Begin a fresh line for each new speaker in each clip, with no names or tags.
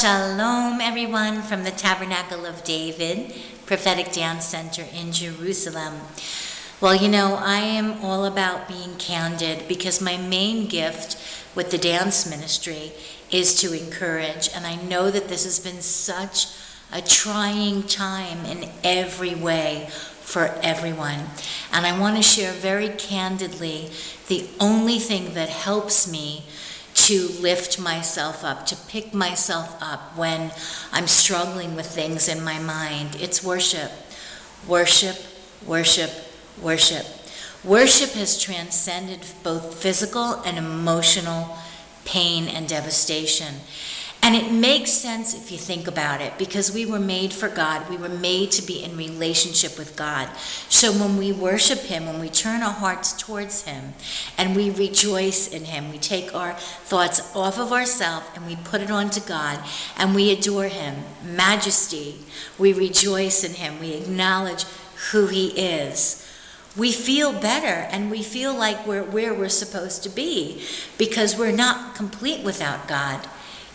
Shalom, everyone, from the Tabernacle of David, Prophetic Dance Center in Jerusalem. Well, I am all about being candid because my main gift with the dance ministry is to encourage. And I know that this has been such a trying time in every way for everyone. And I want to share very candidly the only thing that helps me to lift myself up, to pick myself up when I'm struggling with things in my mind. It's worship. Worship, worship, worship. Worship has transcended both physical and emotional pain and devastation. And it makes sense if you think about it, because we were made for God. We were made to be in relationship with God. So when we worship Him, when we turn our hearts towards Him, and we rejoice in Him, we take our thoughts off of ourselves and we put it onto God, and we adore Him, majesty. We rejoice in Him. We acknowledge who He is. We feel better, and we feel like we're where we're supposed to be, because we're not complete without God.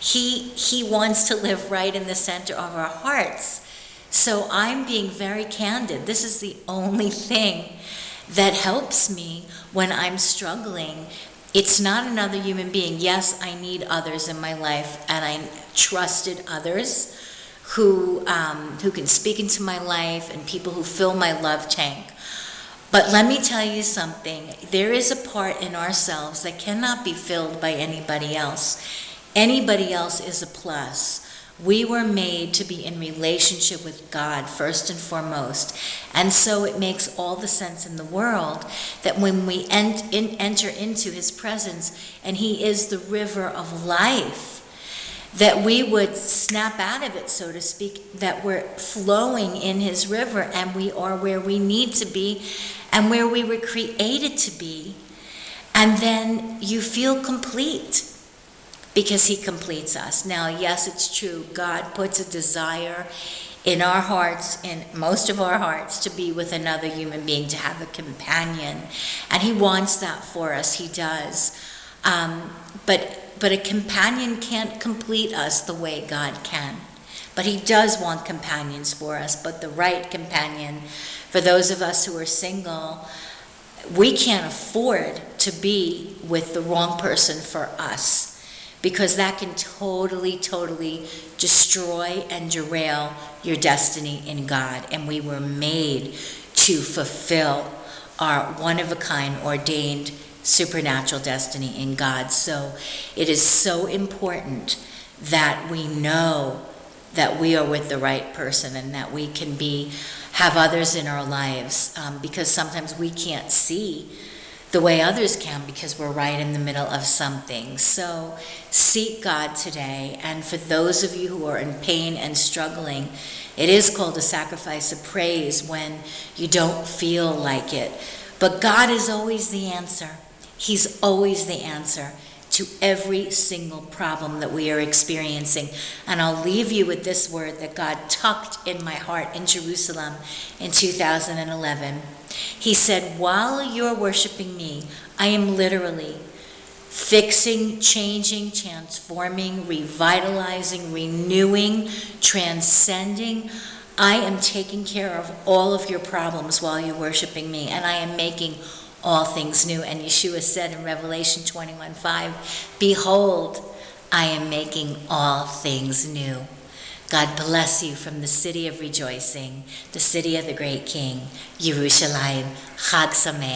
He wants to live right in the center of our hearts. So I'm being very candid. This is the only thing that helps me when I'm struggling. It's not another human being. Yes, I need others in my life, and I trusted others who can speak into my life, and people who fill my love tank. But let me tell you something. There is a part in ourselves that cannot be filled by anybody else. Anybody else is a plus. We were made to be in relationship with God first and foremost. And so it makes all the sense in the world that when we enter into His presence, and He is the river of life, that we would snap out of it, so to speak, that we're flowing in His river, and we are where we need to be and where we were created to be. And then you feel complete, because He completes us. Now, yes, it's true. God puts a desire in our hearts, in most of our hearts, to be with another human being, to have a companion. And He wants that for us. He does. But a companion can't complete us the way God can. But He does want companions for us. But the right companion, for those of us who are single, we can't afford to be with the wrong person for us, because that can totally, totally destroy and derail your destiny in God. And we were made to fulfill our one-of-a-kind, ordained, supernatural destiny in God. So it is so important that we know that we are with the right person, and that we can have others in our lives, because sometimes we can't see the way others can, because we're right in the middle of something. So seek God today. And for those of you who are in pain and struggling, it is called a sacrifice of praise when you don't feel like it. But God is always the answer. He's always the answer to every single problem that we are experiencing. And I'll leave you with this word that God tucked in my heart in Jerusalem in 2011. He said, while you're worshiping me, I am literally fixing, changing, transforming, revitalizing, renewing, transcending. I am taking care of all of your problems while you're worshiping me, and I am making all things new. And Yeshua said in Revelation 21:5, behold, I am making all things new. God bless you from the city of rejoicing, the city of the great King, Yerushalayim. Chag Sameach.